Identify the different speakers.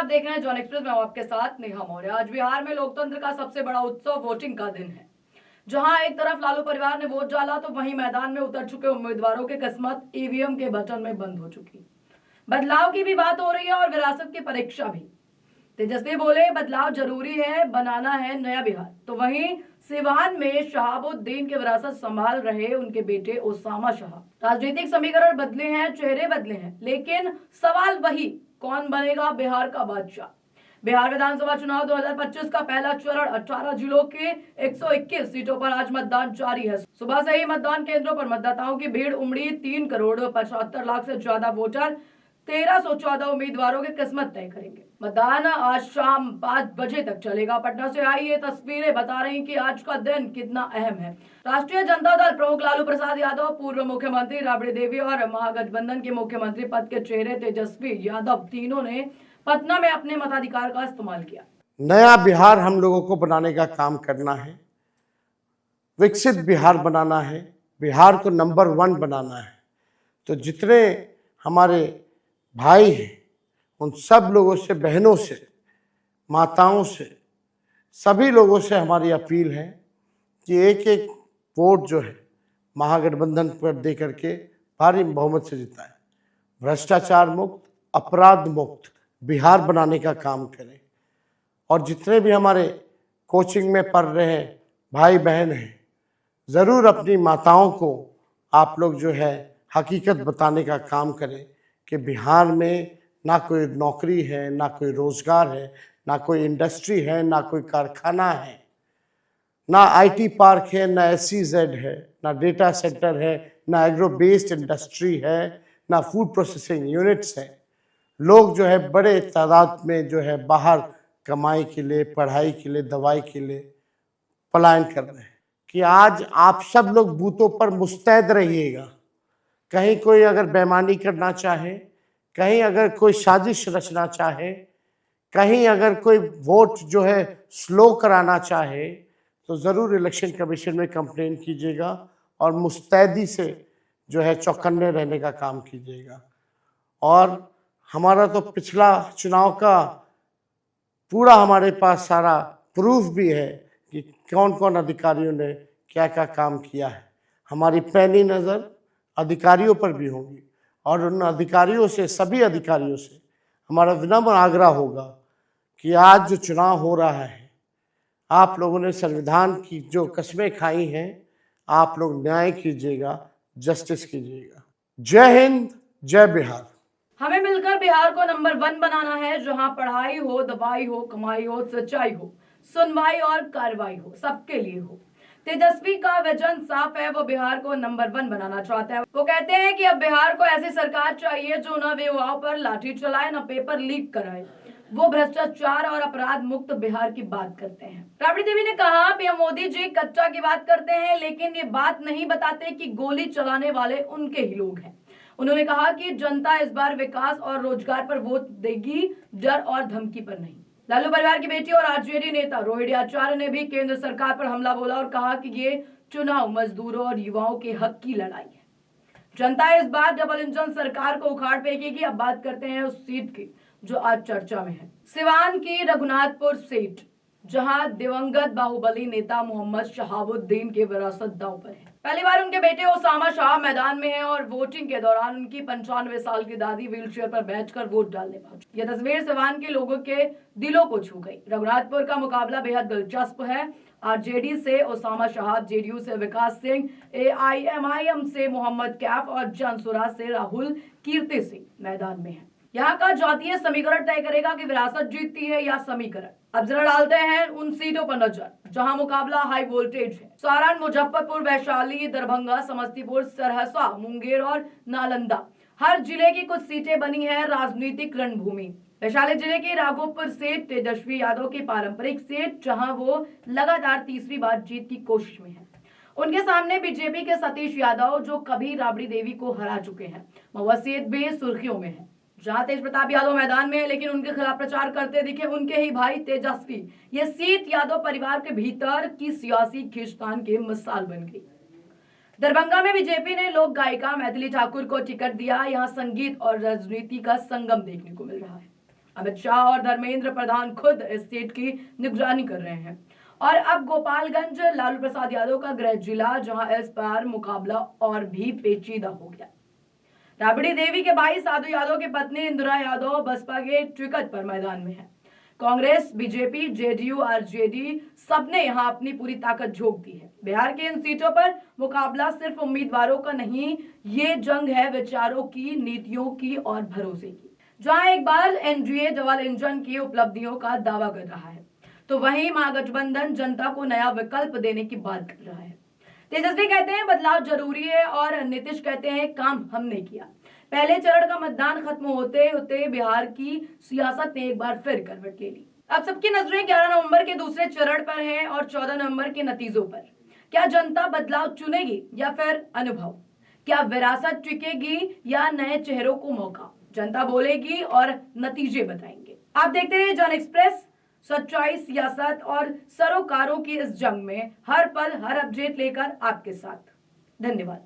Speaker 1: आप देख रहे हैं जॉन एक्सप्रेस में आपके साथ नेहा मौर्य। आज बिहार में लोकतंत्र का सबसे बड़ा उत्सव वोटिंग का दिन है। जहां एक तरफ लालू परिवार ने वोट डाला तो वहीं मैदान में उतर चुके उम्मीदवारों की किस्मत ईवीएम के बटन में बंद हो चुकी। बदलाव की भी बात हो रही है और विरासत की परीक्षा भी। तेजस्वी बोले बदलाव जरूरी है, बनाना है नया बिहार। तो वहीं सिवान में शहाबुद्दीन की विरासत संभाल रहे उनके बेटे ओसामा शाह। राजनीतिक समीकरण बदले हैं, चेहरे बदले हैं, लेकिन सवाल वही, कौन बनेगा बिहार का बादशाह। बिहार विधानसभा चुनाव 2025 का पहला चरण 18 जिलों के 121 सीटों पर आज मतदान जारी है। सुबह से ही मतदान केंद्रों पर मतदाताओं की भीड़ उमड़ी। 3,75,00,000 से ज्यादा वोटर 1,314 उम्मीदवारों की किस्मत तय करेंगे। मतदान आज शाम 5 बजे तक चलेगा। पटना से आई ये तस्वीरें बता रही कि आज का दिन कितना अहम है। राष्ट्रीय जनता दल प्रमुख लालू प्रसाद यादव, पूर्व मुख्यमंत्री राबड़ी देवी और महागठबंधन के मुख्यमंत्री पद के चेहरे तेजस्वी यादव तीनों ने पटना में अपने मताधिकार का इस्तेमाल किया।
Speaker 2: नया बिहार हम लोगों को बनाने का काम करना है, विकसित बिहार बनाना है, बिहार को नंबर 1 बनाना है। तो जितने हमारे भाई हैं उन सब लोगों से, बहनों से, माताओं से, सभी लोगों से हमारी अपील है कि एक एक वोट जो है महागठबंधन पर दे करके भारी बहुमत से जिताएं। भ्रष्टाचार मुक्त, अपराध मुक्त बिहार बनाने का काम करें। और जितने भी हमारे कोचिंग में पढ़ रहे हैं भाई बहन हैं, ज़रूर अपनी माताओं को आप लोग जो है हकीकत बताने का काम करें कि बिहार में ना कोई नौकरी है, ना कोई रोजगार है, ना कोई इंडस्ट्री है, ना कोई कारखाना है, ना आईटी पार्क है, ना SEZ है, ना डेटा सेंटर है, ना एग्रो बेस्ड इंडस्ट्री है, ना फूड प्रोसेसिंग यूनिट्स है। लोग जो है बड़े तादाद में जो है बाहर कमाई के लिए, पढ़ाई के लिए, दवाई के लिए पलायन कर रहे हैं। कि आज आप सब लोग बूथों पर मुस्तैद रहिएगा। कहीं कोई अगर बेईमानी करना चाहे, कहीं अगर कोई साजिश रचना चाहे, कहीं अगर कोई वोट जो है स्लो कराना चाहे, तो ज़रूर इलेक्शन कमीशन में कंप्लेन कीजिएगा और मुस्तैदी से जो है चौकन्ने रहने का काम कीजिएगा। और हमारा तो पिछला चुनाव का पूरा हमारे पास सारा प्रूफ भी है कि कौन कौन अधिकारियों ने क्या क्या काम किया है। हमारी पैनी नज़र अधिकारियों पर भी होगी और उन अधिकारियों से, सभी अधिकारियों से हमारा विनम्र आग्रह होगा कि आज जो चुनाव हो रहा है, आप लोगों ने संविधान की जो कस्में खाई हैं, आप लोग न्याय कीजिएगा, जस्टिस कीजिएगा। जय हिंद, जय बिहार।
Speaker 1: हमें मिलकर बिहार को नंबर 1 बनाना है, जहां पढ़ाई हो, दवाई हो, कमाई हो, सच्चाई हो, सुनवाई और कार्रवाई हो, सबके लिए हो। तेजस्वी का विजन साफ है, वो बिहार को नंबर 1 बनाना चाहता है। वो कहते हैं कि अब बिहार को ऐसी सरकार चाहिए जो न युवाओं पर लाठी चलाए, न पेपर लीक कराए। वो भ्रष्टाचार और अपराध मुक्त बिहार की बात करते हैं। राबड़ी देवी ने कहा, पीएम मोदी जी कच्चा की बात करते हैं, लेकिन ये बात नहीं बताते कि गोली चलाने वाले उनके ही लोग हैं। उन्होंने कहा कि जनता इस बार विकास और रोजगार पर वोट देगी, डर और धमकी पर नहीं। लालू परिवार की बेटी और आरजेडी नेता रोहिणी आचार्य ने भी केंद्र सरकार पर हमला बोला और कहा कि ये चुनाव मजदूरों और युवाओं के हक की लड़ाई है। जनता इस बार डबल इंजन सरकार को उखाड़ फेंकेगी। अब बात करते हैं उस सीट की जो आज चर्चा में है, सिवान की रघुनाथपुर सीट, जहां दिवंगत बाहुबली नेता मोहम्मद शहाबुद्दीन की विरासत दांव पर है। पहली बार उनके बेटे ओसामा शाह मैदान में हैं और वोटिंग के दौरान उनकी 95 साल की दादी व्हीलचेयर पर बैठकर वोट डालने पहुंची। यह तस्वीर सिवान के लोगों के दिलों को छू गई। रघुनाथपुर का मुकाबला बेहद दिलचस्प है। आरजेडी से ओसामा शाह, जेडीयू से विकास सिंह, AIMIM से मोहम्मद कैफ और जनसुरा से राहुल कीर्ति सिंह मैदान में है। यहाँ का जातीय समीकरण तय करेगा कि विरासत जीतती है या समीकरण। अब जरा डालते हैं उन सीटों पर नजर जहां मुकाबला हाई वोल्टेज है। सारण, मुजफ्फरपुर, वैशाली, दरभंगा, समस्तीपुर, सहरसा, मुंगेर और नालंदा, हर जिले की कुछ सीटें बनी है राजनीतिक रणभूमि। वैशाली जिले की राघोपुर सीट तेजस्वी यादव की पारंपरिक सीट, जहां वो लगातार तीसरी बार जीत की कोशिश में है। उनके सामने बीजेपी के सतीश यादव, जो कभी राबड़ी देवी को हरा चुके हैं। महुआ सीट भी सुर्खियों में है, जहां तेज प्रताप यादव मैदान में है, लेकिन उनके खिलाफ प्रचार करते दिखे उनके ही भाई तेजस्वी। ये सीट यादव परिवार के भीतर की सियासी खींचतान की मिसाल बन गई। दरभंगा में बीजेपी ने लोक गायिका मैथिली ठाकुर को टिकट दिया। यहाँ संगीत और राजनीति का संगम देखने को मिल रहा है। अमित शाह और धर्मेंद्र प्रधान खुद इस सीट की निगरानी कर रहे हैं। और अब गोपालगंज लालू प्रसाद यादव का गृह जिला, जहां इस बार मुकाबला और भी पेचीदा हो गया। राबड़ी देवी के भाई साधु यादव की पत्नी इंदिरा यादव बसपा के टिकट पर मैदान में है। कांग्रेस, बीजेपी, जेडीयू, आरजेडी सबने यहां अपनी पूरी ताकत झोंक दी है। बिहार की इन सीटों पर मुकाबला सिर्फ उम्मीदवारों का नहीं, ये जंग है विचारों की, नीतियों की और भरोसे की। जहां एक बार एनडीए डबल इंजन की उपलब्धियों का दावा कर रहा है, तो वहीं महागठबंधन जनता को नया विकल्प देने की बात कर रहा है। तेजस्वी कहते हैं बदलाव जरूरी है और नीतीश कहते हैं काम हमने किया। पहले चरण का मतदान खत्म होते होते बिहार की सियासत ने एक बार फिर करवट ले ली। अब सबकी नजरें 11 नवंबर के दूसरे चरण पर हैं और 14 नवंबर के नतीजों पर। क्या जनता बदलाव चुनेगी या फिर अनुभव? क्या विरासत टिकेगी या नए चेहरों को मौका? जनता बोलेगी और नतीजे बताएंगे। आप देखते रहिए जन एक्सप्रेस, सच्चाई, सियासत और सरोकारों की इस जंग में हर पल हर अपडेट लेकर आपके साथ। धन्यवाद।